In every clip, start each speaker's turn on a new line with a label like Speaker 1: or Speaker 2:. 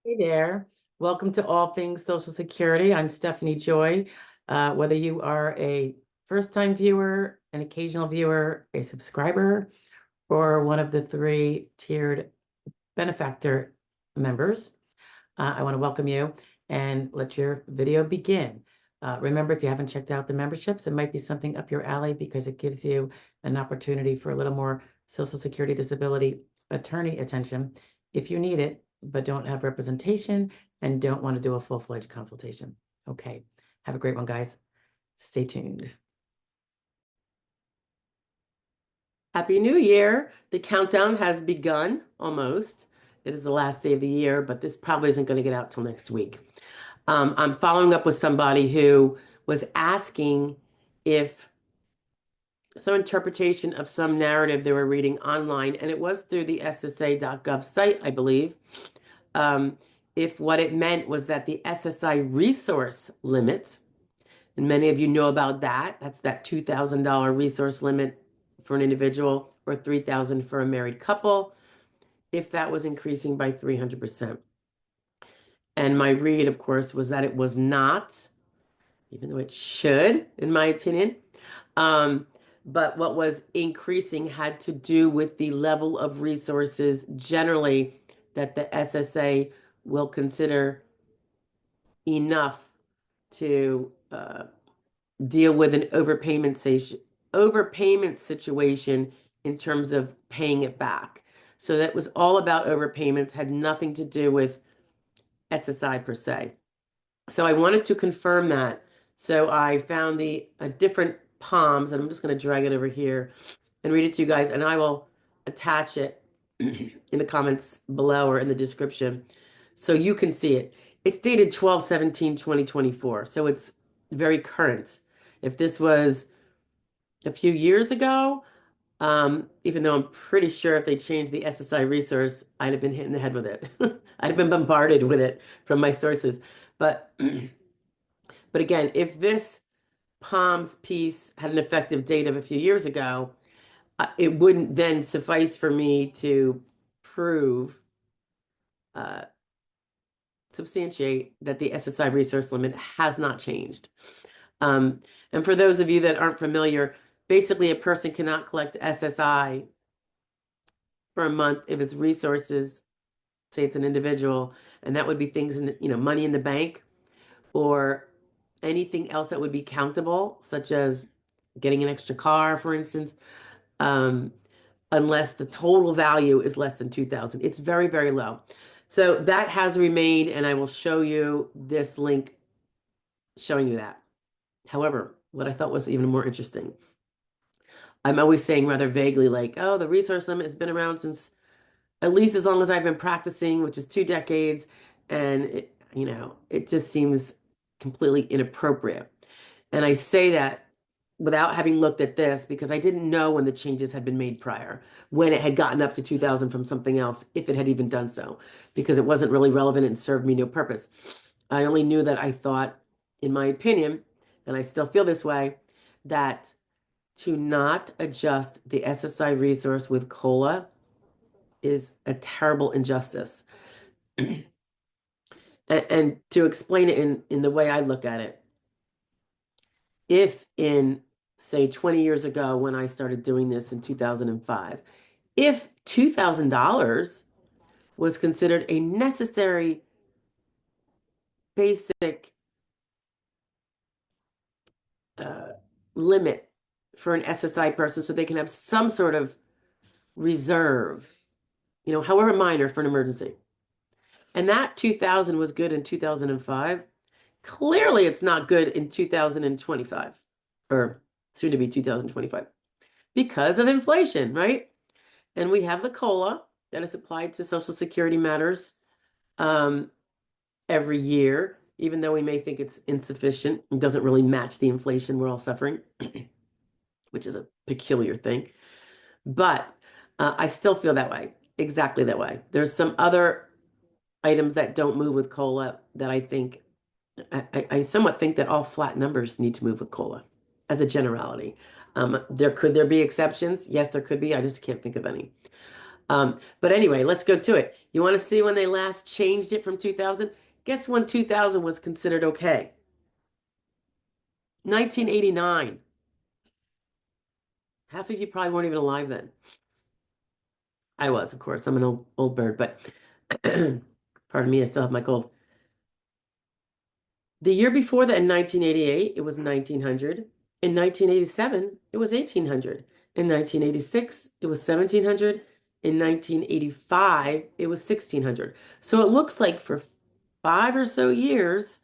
Speaker 1: Hey there. Welcome to All Things Social Security. I'm Stephanie Joy. Whether you are a first-time viewer, an occasional viewer, a subscriber, or one of the three tiered benefactor members, I want to welcome you and let your video begin. Remember, if you haven't checked out the memberships, it might be something up your alley because it gives you an opportunity for a little more Social Security disability attorney attention if you need it, but don't have representation and don't want to do a full-fledged consultation. Okay, have a great one, guys. Stay tuned. Happy New Year. The countdown has begun almost. It is the last day of the year, but this probably isn't going to get out till next week. I'm following up with somebody who was asking if some interpretation of some narrative they were reading online, and it was through the SSA.gov site, I believe. If what it meant was that the SSI resource limit, and many of you know about that, that's that $2,000 resource limit for an individual or $3,000 for a married couple, if that was increasing by 300%. And my read, of course, was that it was not, even though it should, in my opinion. Um, but what was increasing had to do with the level of resources generally that the SSA will consider enough to deal with an overpayment situation in terms of paying it back. So that was all about overpayments, had nothing to do with SSI per se. So I wanted to confirm that. So I found the different palms, and I'm just going to drag it over here and read it to you guys, and I will attach it in the comments below or in the description so you can see it. It's dated 12/17/2024, so it's very current. If this was a few years ago, even though I'm pretty sure if they changed the SSI resource, I'd have been hit in the head with it. I'd have been bombarded with it from my sources. But but again, if this Palms piece had an effective date of a few years ago, it wouldn't then suffice for me to prove, uh, substantiate that the SSI resource limit has not changed. Um, and for those of you that aren't familiar, basically a person cannot collect SSI for a month if its resources, say it's an individual, and that would be things in, money in the bank or anything else that would be countable, such as getting an extra car, for instance, um, unless the total value is less than 2,000. It's very, very low. So that has remained, and I will show you this link showing you that. However, what I thought was even more interesting, I'm always saying rather vaguely, like, oh, the resource limit has been around since at least as long as I've been practicing, which is 2 decades. And it just seems completely inappropriate. And I say that without having looked at this because I didn't know when the changes had been made prior, when it had gotten up to 2,000 from something else, if it had even done so, because it wasn't really relevant and served me no purpose. I only knew that I thought, in my opinion, and I still feel this way, that to not adjust the SSI resource with COLA is a terrible injustice. And to explain it in the way I look at it, if in, say, 20 years ago when I started doing this in 2005, if $2,000 was considered a necessary basic uh, limit for an SSI person so they can have some sort of reserve, however minor for an emergency. And that 2000 was good in 2005. Clearly, it's not good in 2025 or soon to be 2025 because of inflation, right? And we have the COLA that is applied to Social Security matters um, every year, even though we may think it's insufficient. It doesn't really match the inflation we're all suffering, which is a peculiar thing. But I still feel that way, exactly that way. There's some other items that don't move with COLA that I somewhat think that all flat numbers need to move with COLA as a generality. Could there be exceptions? Yes, there could be. I just can't think of any. But anyway, let's go to it. You want to see when they last changed it from 2000? Guess when 2000 was considered okay? 1989. Half of you probably weren't even alive then. I was, of course. I'm an old bird, but pardon me, I still have my cold. The year before that, in 1988, it was 1900. In 1987, it was 1800. In 1986, it was 1700. In 1985, it was 1600. So it looks like for 5 or so years,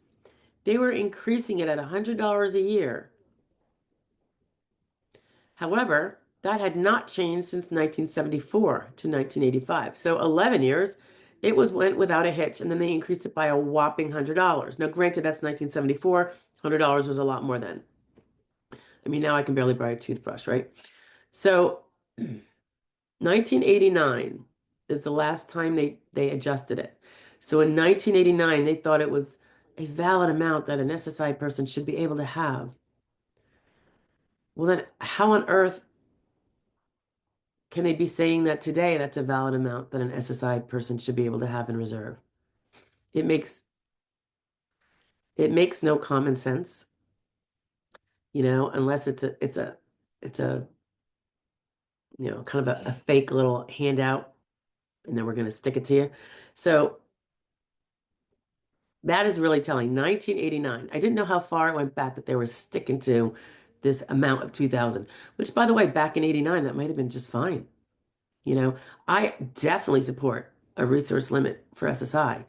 Speaker 1: they were increasing it at $100 a year. However, that had not changed since 1974 to 1985. So 11 years, it went without a hitch, and then they increased it by a whopping $100. Now, granted, that's 1974. $100 was a lot more then. I mean, now I can barely buy a toothbrush, right? So 1989 is the last time they adjusted it. So in 1989, they thought it was a valid amount that an SSI person should be able to have. Well, then how on earth can they be saying that today that's a valid amount that an SSI person should be able to have in reserve? It makes it makes no common sense, unless it's a kind of a fake little handout, and then we're going to stick it to you. So that is really telling. 1989. I didn't know how far it went back that they were sticking to this amount of 2000, which, by the way, back in 89, that might have been just fine. I definitely support a resource limit for SSI.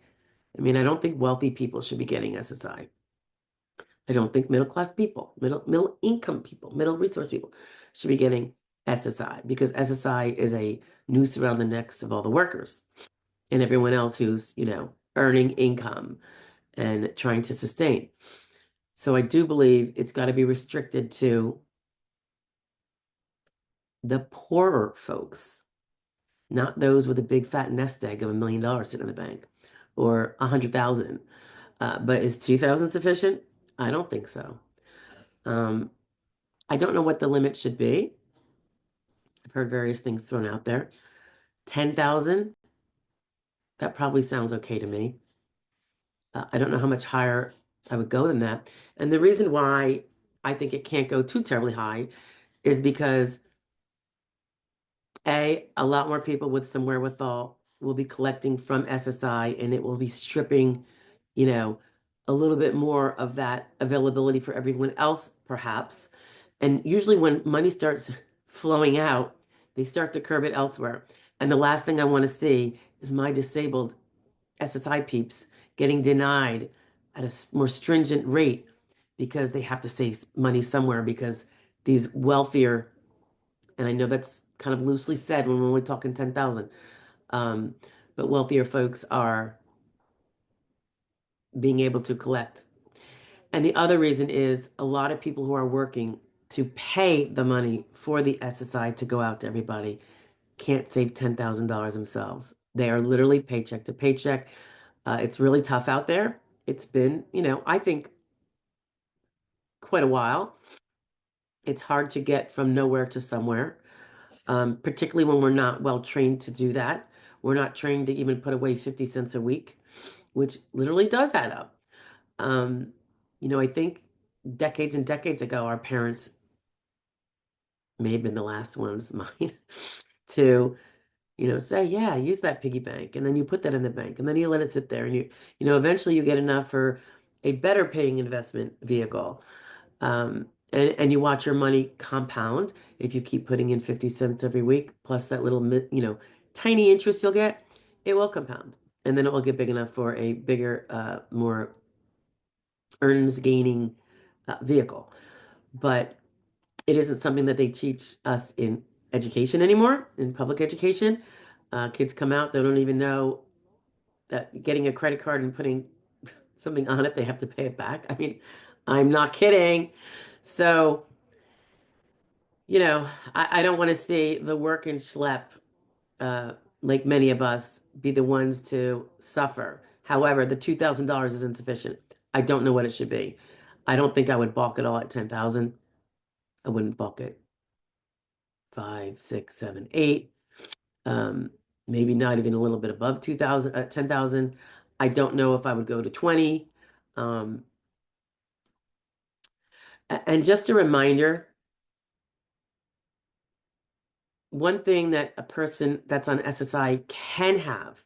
Speaker 1: I mean, I don't think wealthy people should be getting SSI. I don't think middle class people, middle income people, middle resource people should be getting SSI, because SSI is a noose around the necks of all the workers and everyone else who's, earning income and trying to sustain. So I do believe it's got to be restricted to the poorer folks, not those with a big fat nest egg of $1 million sitting in the bank or 100,000. But is 2,000 sufficient? I don't think so. I don't know what the limit should be. I've heard various things thrown out there. 10,000, that probably sounds okay to me. I don't know how much higher I would go than that. And the reason why I think it can't go too terribly high is because a lot more people with some wherewithal will be collecting from SSI, and it will be stripping, a little bit more of that availability for everyone else, perhaps. And usually when money starts flowing out, they start to curb it elsewhere. And the last thing I want to see is my disabled SSI peeps getting denied at a more stringent rate because they have to save money somewhere, because these wealthier, and I know that's kind of loosely said when we're only talking 10,000, but wealthier folks are being able to collect. And the other reason is a lot of people who are working to pay the money for the SSI to go out to everybody can't save $10,000 themselves. They are literally paycheck to paycheck. It's really tough out there. It's been, I think quite a while. It's hard to get from nowhere to somewhere, particularly when we're not well trained to do that. We're not trained to even put away 50 cents a week, which literally does add up. I think decades and decades ago, our parents may have been the last ones, mine, to, say, yeah, use that piggy bank. And then you put that in the bank, and then you let it sit there, and eventually you get enough for a better paying investment vehicle. And you watch your money compound. If you keep putting in 50 cents every week, plus that little, tiny interest you'll get, it will compound. And then it will get big enough for a bigger, more earns gaining vehicle. But it isn't something that they teach us in education anymore, in public education. Kids come out, they don't even know that getting a credit card and putting something on it, they have to pay it back. I mean, I'm not kidding. So, I don't want to see the work and schlep, uh, like many of us, be the ones to suffer. However, the $2,000 is insufficient. I don't know what it should be. I don't think I would balk at all at 10,000. I wouldn't balk at 5, 6, 7, 8. maybe not even a little bit above 2,000, 10,000. I don't know if I would go to 20. Um, and just a reminder, one thing that a person that's on SSI can have,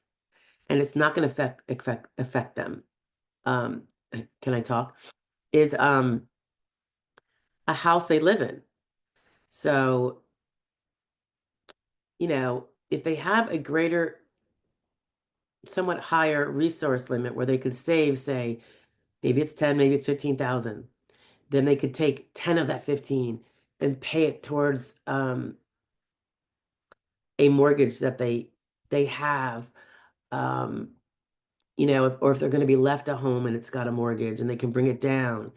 Speaker 1: and it's not going to affect them. Um, can I talk? Is a house they live in. So, if they have a greater, somewhat higher resource limit where they could save, say, maybe it's 10, maybe it's 15,000, then they could take 10 of that 15 and pay it towards a mortgage that they have. Um, or if they're going to be left a home and it's got a mortgage and they can bring it down.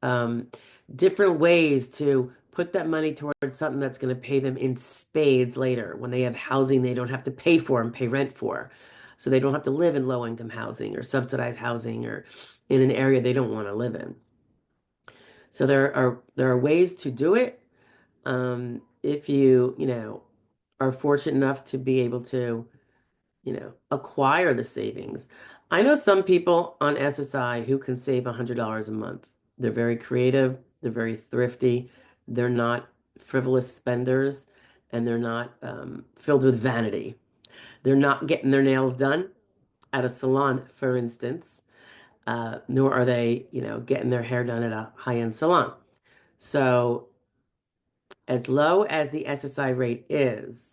Speaker 1: Um, Different ways to put that money towards something that's going to pay them in spades later when they have housing they don't have to pay for and pay rent for. So they don't have to live in low income housing or subsidized housing or in an area they don't want to live in. So there are ways to do it. If you are fortunate enough to be able to acquire the savings. I know some people on SSI who can save $100 a month. They're very creative, they're very thrifty, they're not frivolous spenders, and they're not filled with vanity. They're not getting their nails done at a salon, for instance, nor are they, getting their hair done at a high-end salon. So, as low as the SSI rate is,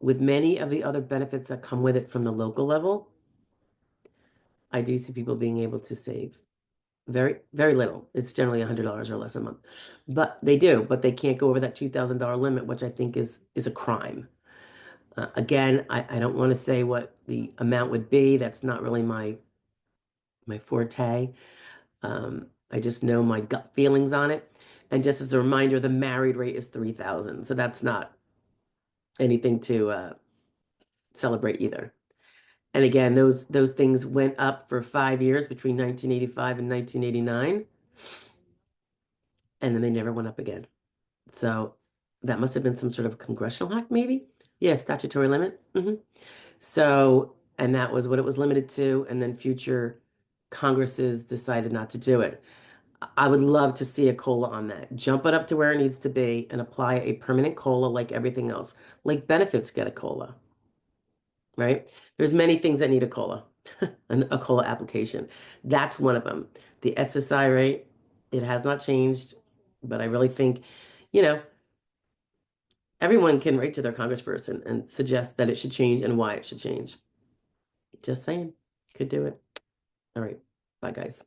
Speaker 1: with many of the other benefits that come with it from the local level, I do see people being able to save very, very little. It's generally $100 or less a month, but they do, but they can't go over that $2,000 limit, which I think is a crime. Again, I don't want to say what the amount would be. That's not really my forte. I just know my gut feelings on it. And just as a reminder, the married rate is 3,000, so that's not anything to celebrate either. And again, those things went up for 5 years between 1985 and 1989, and then they never went up again. So that must have been some sort of congressional act, maybe? Yeah, statutory limit. So, and that was what it was limited to, and then future Congresses decided not to do it. I would love to see a COLA on that. Jump it up to where it needs to be and apply a permanent COLA like everything else. Like benefits get a COLA, right? There's many things that need a COLA, a COLA application. That's one of them. The SSI rate, it has not changed, but I really think, you know, everyone can write to their congressperson and suggest that it should change and why it should change. Just saying, could do it. All right. Bye, guys.